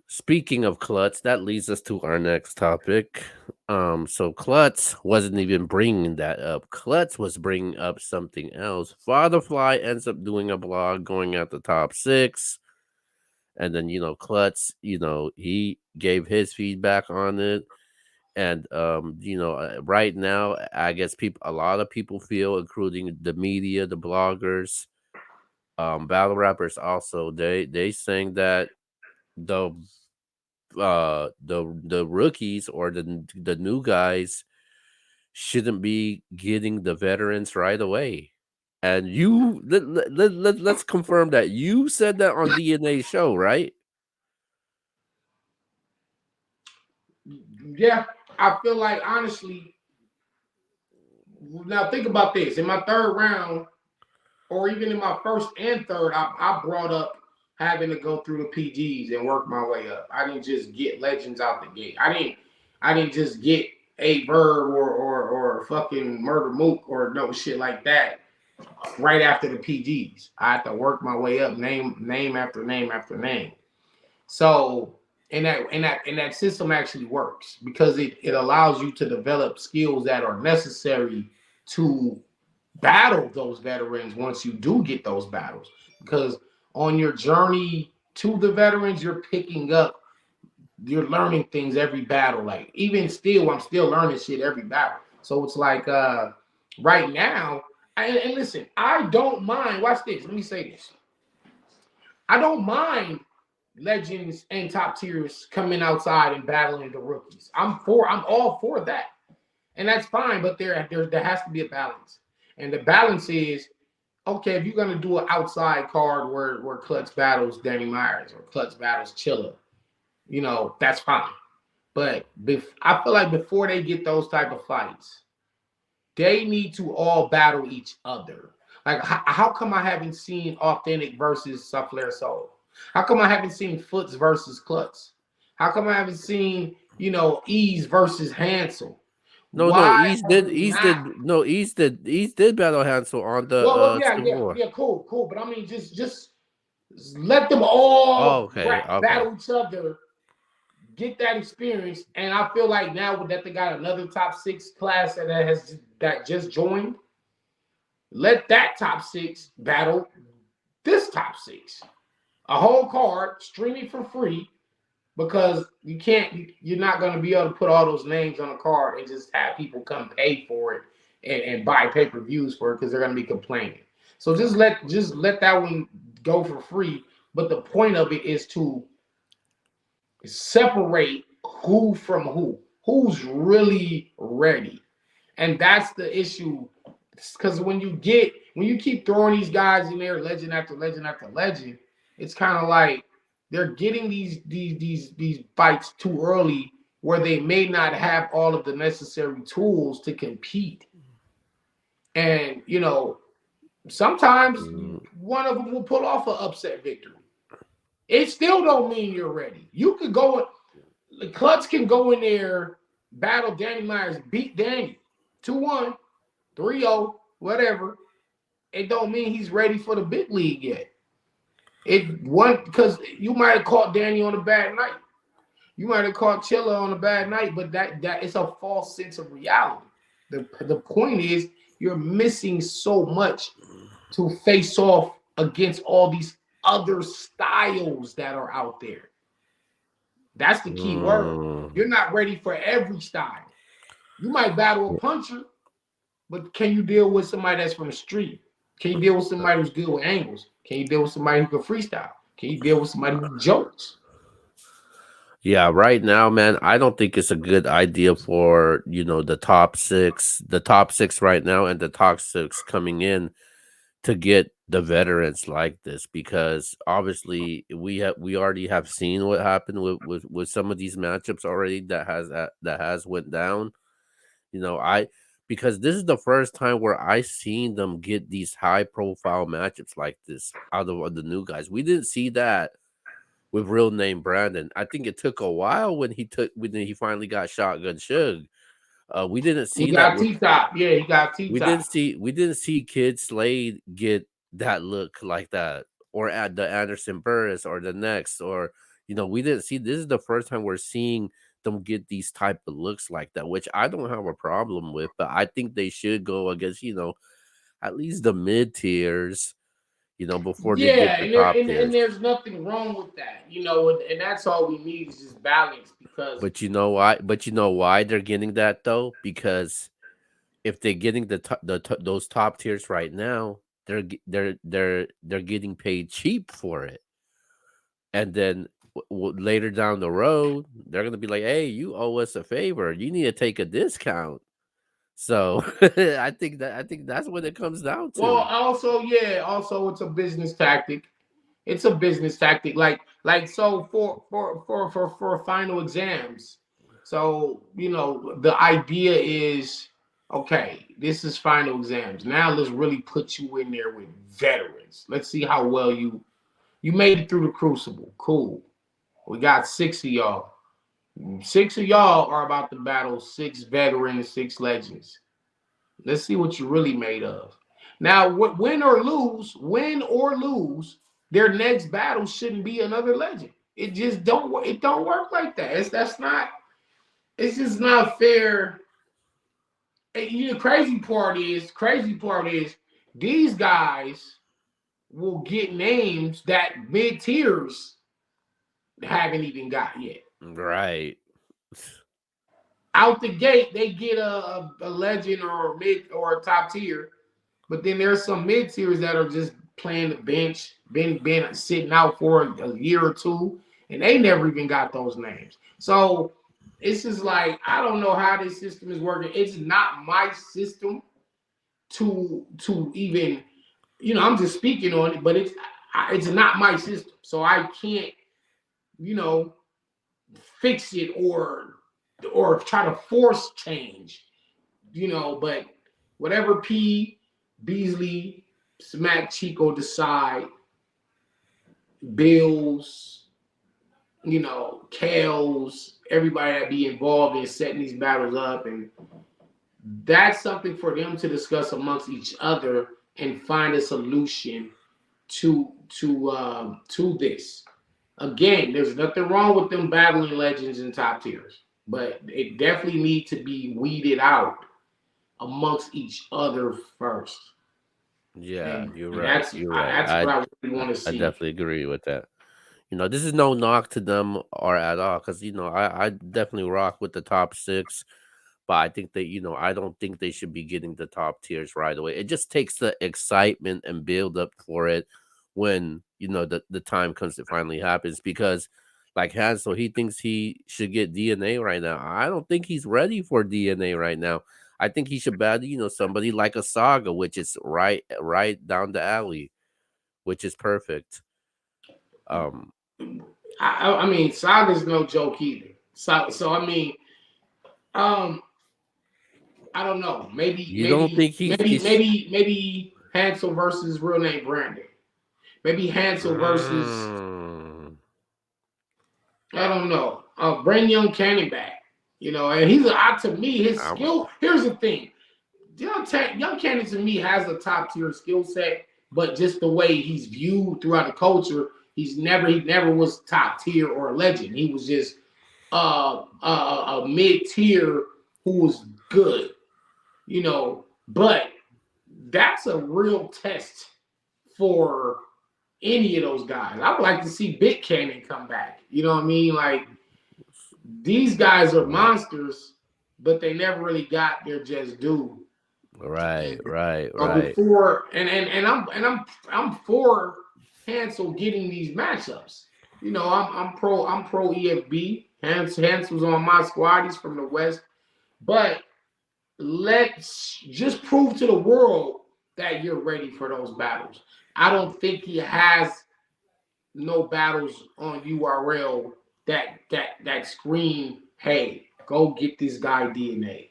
Speaking of Klutz, that leads us to our next topic. So Klutz wasn't even bringing that up. Klutz was bringing up something else. Fatherfly ends up doing a blog going at the top six, and then Klutz, he gave his feedback on it, and right now, I guess a lot of people feel, including the media, the bloggers, battle rappers, also they saying that the the rookies or the new guys shouldn't be getting the veterans right away. And let's confirm that you said that on DNA show, right? Yeah, I feel like honestly, now think about this. In my third round, or even in my first and third, I brought up having to go through the PGs and work my way up. I didn't just get legends out the gate. I didn't just get a verb or fucking murder mook or no shit like that right after the PGs. I had to work my way up, name after name after name. So and that system actually works because it allows you to develop skills that are necessary to battle those veterans once you do get those battles. Because on your journey to the veterans, you're learning things every battle. Like even still, I'm still learning shit every battle. So it's like right now, and listen, I don't mind. Watch this. Let me say this. I don't mind legends and top tiers coming outside and battling the rookies. I'm all for that. And that's fine, but there has to be a balance. And the balance is okay, if you're gonna do an outside card where Klutz battles Danny Myers or Klutz battles Chilla, that's fine. But I feel like before they get those type of fights, they need to all battle each other. Like, how come I haven't seen Authentic versus Suflair Soul? How come I haven't seen Foots versus Klutz? How come I haven't seen, Ease versus Hansel? No, no, Why have we not? East did battle Hansel on the Well, yeah, Civil yeah, War. yeah, cool, cool. But I mean, just let them Oh, all okay, okay. battle each other, get that experience. And I feel like now that they got another top six class that just joined, let that top six battle this top six. A whole card, streaming for free, because you're not going to be able to put all those names on a card and just have people come pay for it and buy pay-per-views for it because they're going to be complaining. So just let that one go for free. But the point of it is to separate who from who's really ready. And that's the issue. Because when you keep throwing these guys in there, legend after legend after legend, it's kind of like they're getting these fights too early, where they may not have all of the necessary tools to compete. And sometimes Mm, one of them will pull off an upset victory. It still don't mean you're ready. You could go. The Klutz can go in there, battle Danny Myers, beat Danny 2-1, 3-0, whatever. It don't mean he's ready for the big league yet. It one because you might have caught Danny on a bad night. You might have caught Chilla on a bad night, but that it's a false sense of reality. The point is you're missing so much to face off against all these other styles that are out there. That's the key word. mm. You're not ready for every style. You might battle a puncher, but can you deal with somebody that's from the street? Can you deal with somebody who's good with angles? Can you deal with somebody who can freestyle? Can you deal with somebody who jokes? Yeah, right now, man, I don't think it's a good idea for, the top six right now and the top six coming in to get the veterans like this, because obviously we already have seen what happened with some of these matchups already that has went down. I because this is the first time where I seen them get these high profile matchups like this out of the new guys. We didn't see that with real name Brandon. I think it took a while when he finally got Shotgun Shug. We didn't He see that got with T top. Yeah, he got T top. we didn't see Kid Slade get that look like that, or at the Anderson Burris or the next, or We didn't see this is the first time we're seeing them get these type of looks like that, which I don't have a problem with, but I think they should go against, at least the mid tiers, before they get Yeah, the and there top and tiers. there's nothing wrong with that, and that's all we need is just balance because But you know why? But you know why they're getting that though? Because if they're getting those top tiers right now, they're getting paid cheap for it, and then later down the road, they're gonna be like, "Hey, you owe us a favor. You need to take a discount." So I think that's what it comes down well, to. also yeah, also it's a business tactic. It's a business tactic. Like so for final exams. So the idea is okay. This is final exams. Now let's really put you in there with veterans. Let's see how well you made it through the crucible. Cool. We got 6 of y'all. 6 of y'all are about to battle 6 veterans, 6 legends. Let's see what you're really made of. Now, win or lose, their next battle shouldn't be another legend. It just don't. It don't work like that. That's not. It's just not fair. And crazy part is these guys will get names that mid tiers haven't even got yet. Right. Out the gate, they get a legend or a mid or a top tier. But then there's some mid tiers that are just playing the bench, been sitting out for a year or two, and they never even got those names. So it's just like I don't know how this system is working. It's not my system to even I'm just speaking on it, but it's not my system, so I can't you know fix it or try to force change. But whatever P Beasley, Smack Chico decide, Bills, Kales, everybody that be involved in setting these battles up, and that's something for them to discuss amongst each other and find a solution to this. Again, there's nothing wrong with them battling legends and top tiers, but it definitely needs to be weeded out amongst each other first. Yeah, And you're right. that's You're right. that's what I really want to I see. definitely agree with that. This is no knock to them or at all, because I definitely rock with the top six, but I think that I don't think they should be getting the top tiers right away. It just takes the excitement and build up for it when the time comes to finally happens. Because like Hansel, he thinks he should get DNA right now. I don't think he's ready for DNA right now. I think he should battle somebody like a Saga, which is right down the alley, which is perfect. Um, I mean, Saga's no joke either. So I mean, um, I don't know. Maybe you don't maybe think maybe he's maybe maybe Hansel versus real name Brandon. Maybe Hansel versus Mm. I don't know. Bring Young Cannon back. And to me his I'm skill. Here's the thing. Young Cannon to me has a top tier skill set, but just the way he's viewed throughout the culture, he never was top tier or a legend. He was just a mid tier who was good, But that's a real test for any of those guys. I would like to see Big Cannon come back. You know what I mean? Like these guys are right, monsters, but they never really got their just due. right, And right, right. before I'm for Hansel getting these matchups. I'm pro EFB. Hansel's on my squad. He's from the West, but let's just prove to the world that you're ready for those battles. I don't think he has no battles on URL that scream, "Hey, go get this guy DNA."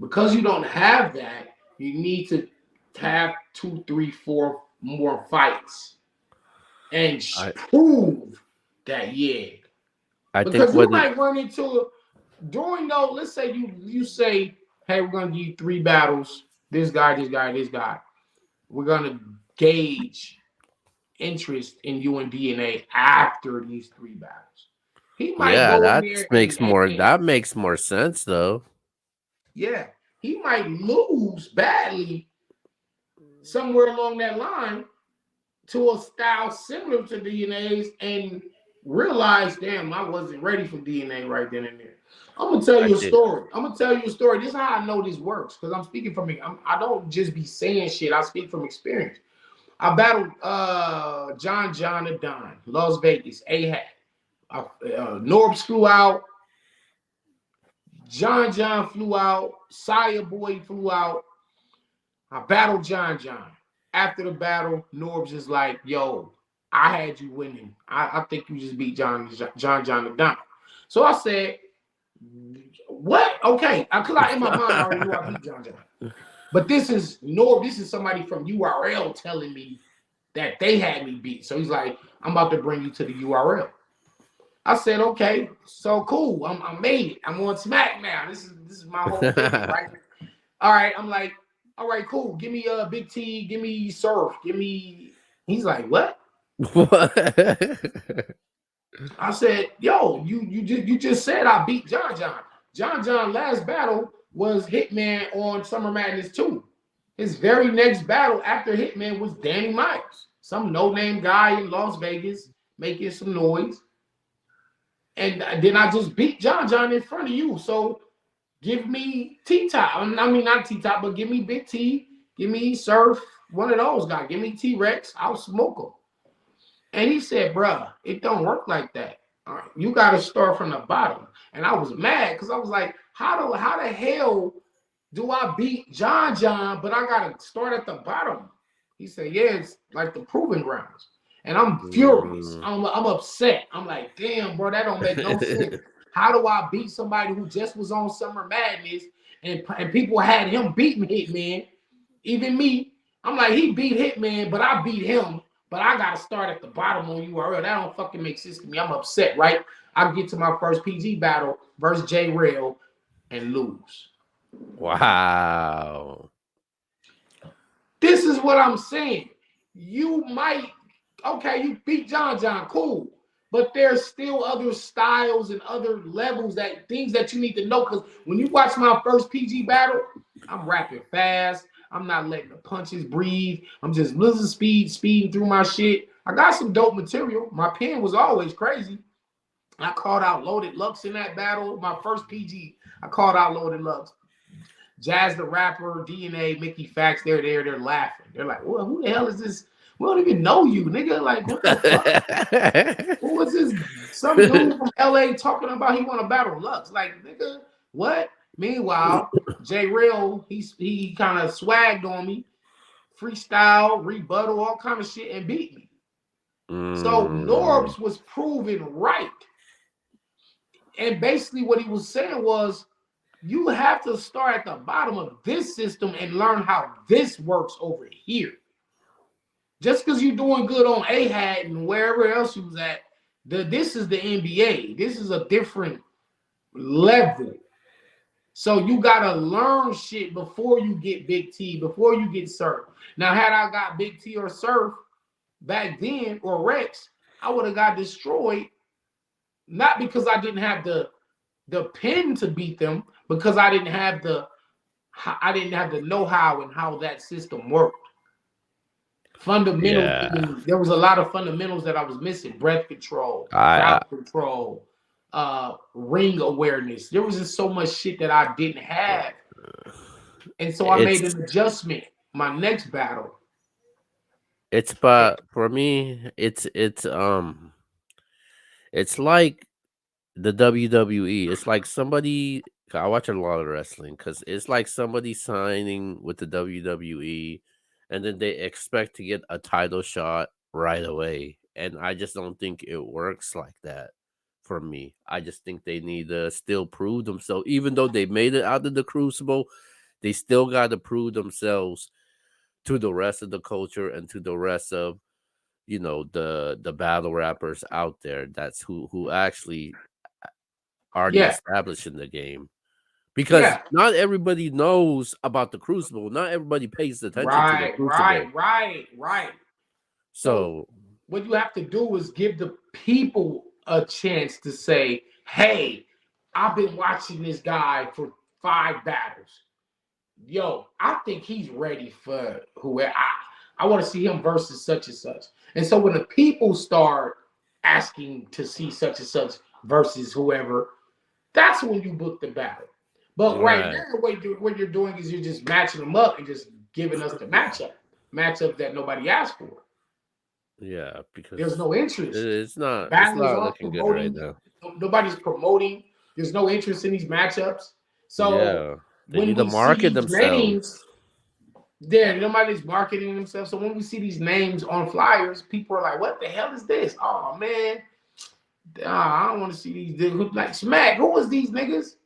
Because you don't have that, you need to have 2, 3, 4 more fights and I prove that yeah. I think Because you what it might run into during those. Let's say you say, "Hey, we're gonna give you 3 battles. This guy, this guy, this guy." We're gonna gauge interest in you and DNA after these 3 battles. He might Yeah, go in that there makes more sense though. yeah, he might lose badly somewhere along that line to a style similar to DNA's and realize, damn, I wasn't ready for DNA right then and there. I'm gonna tell I you a did. story. I'm gonna tell you a story. This is how I know this works because I'm speaking from me. I don't just be saying shit. I speak from experience. I battled John the Don, Las Vegas, A-Hat. Norbs flew out. John flew out. Saya Boy flew out. I battled John. After the battle, Norbs is like, yo, I had you winning. I think you just beat John the Don. So I said, what? Okay. Because in my mind, I already knew I beat John. But this is somebody from URL telling me that they had me beat. So he's like, I'm about to bring you to the URL. I said, okay, so cool. I made it. I'm on Smack now. This is my whole thing, right? All right. I'm like, all right, cool. Give me Big T. Give me Surf. Give me. He's like, what? I said, yo, you just said I beat John. John last battle was Hitman on Summer Madness 2. His very next battle after Hitman was Danny Myers, some no-name guy in Las Vegas making some noise. And then I just beat John in front of you. So give me T-Top. I mean, not T-Top, but give me Big T. Give me Surf. One of those guys. Give me T-Rex. I'll smoke him. And he said, bruh, it don't work like that. All right, you got to start from the bottom. And I was mad because I was like, how the hell do I beat John, but I got to start at the bottom? He said, yeah, it's like the proving grounds. And I'm furious. I'm upset. I'm like, damn, bro, that don't make no sense. How do I beat somebody who just was on Summer Madness and people had him beating Hitman? Even me. I'm like, he beat Hitman, but I beat him. But I got to start at the bottom on URL. That don't fucking make sense to me. I'm upset, right? I get to my first PG battle versus J Rail and lose. Wow. This is what I'm saying. You might, okay, you beat John, cool. But there's still other styles and other levels things that you need to know. Because when you watch my first PG battle, I'm rapping fast. I'm not letting the punches breathe. I'm just speeding through my shit. I got some dope material. My pen was always crazy. I called out Loaded Lux in that battle. My first PG, I called out Loaded Lux. Jazz the Rapper, DNA, Mickey Fax, they're laughing. They're like, well, who the hell is this? We don't even know you, nigga. Like, what the fuck? Who was this? Some dude from LA talking about he want to battle Lux. Like, nigga, what? Meanwhile, J Real, he kind of swagged on me, freestyle, rebuttal, all kind of shit, and beat me. So Norbs was proven right. And basically what he was saying was, you have to start at the bottom of this system and learn how this works over here. Just because you're doing good on A-Hat and wherever else you was at, this is the NBA. This is a different level. So you got to learn shit before you get Big T, before you get Surf. Now, had I got Big T or Surf back then, or Rex, I would have got destroyed, not because I didn't have the pen to beat them, because I didn't have the know-how and how that system worked. Fundamentals. Yeah. There was a lot of fundamentals that I was missing. Breath control, crowd control, ring awareness. There was just so much shit that I didn't have. And so I made an adjustment. My next battle. But for me, it's like the WWE. It's like somebody, I watch a lot of wrestling because it's like somebody signing with the WWE and then they expect to get a title shot right away. And I just don't think it works like that for me. I just think they need to still prove themselves. Even though they made it out of the crucible, they still got to prove themselves to the rest of the culture and to the rest of the battle rappers out there. That's who actually already established in the game, because not everybody knows about the crucible. Not everybody pays attention to the crucible. Right. So what you have to do is give the people a chance to say, hey, I've been watching this guy for 5 battles. Yo, I think he's ready for whoever. I want to see him versus such and such. And so when the people start asking to see such and such versus whoever, that's when you book the battle. But right Right. now, what you're doing is you're just matching them up and just giving us the matchup that nobody asked for. Yeah, There's because no interest. it's Battlers not aren't looking good right promoting. now. Nobody's promoting. There's no interest in these matchups. So Yeah. They when need to we see market these names, themselves. there nobody's marketing themselves. So when we see these names on flyers, people are like, "What the hell is this? Oh man, I don't want to see these dudes like Smack. Who is these niggas?"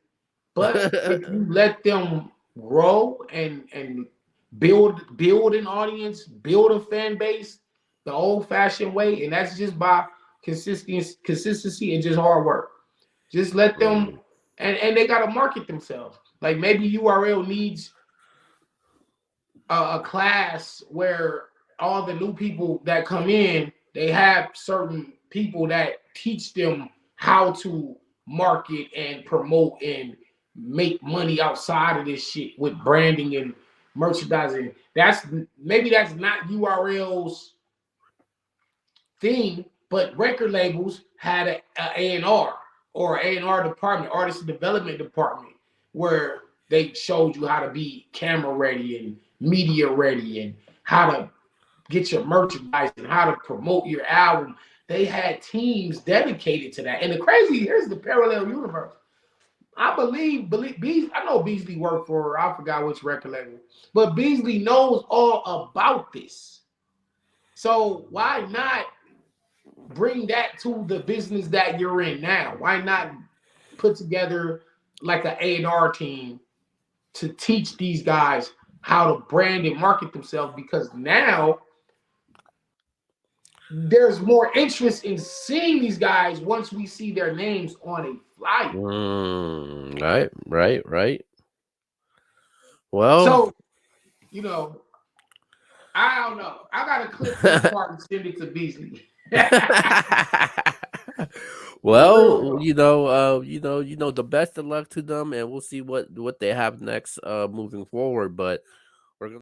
But if you let them grow and build an audience, build a fan base the old-fashioned way, and that's just by consistency and just hard work. Just let them Mm. and they gotta market themselves. Like maybe URL needs a class where all the new people that come in, they have certain people that teach them how to market and promote and make money outside of this shit with branding and merchandising. That's not URL's thing, but record labels had a A&R or A&R department, artist development department, where they showed you how to be camera ready and media ready and how to get your merchandise and how to promote your album. They had teams dedicated to that. And the crazy, here's the parallel universe. I believe Beasley, I know Beasley worked for, I forgot which record label, but Beasley knows all about this. So why not bring that to the business that you're in now? Why not put together like an A&R team to teach these guys how to brand and market themselves? Because now there's more interest in seeing these guys once we see their names on a flyer. Right. Well, So, you know, I don't know. I got a clip for this part and send it to Beasley. For well, real. the best of luck to them, and we'll see what they have next, moving forward. But we're gonna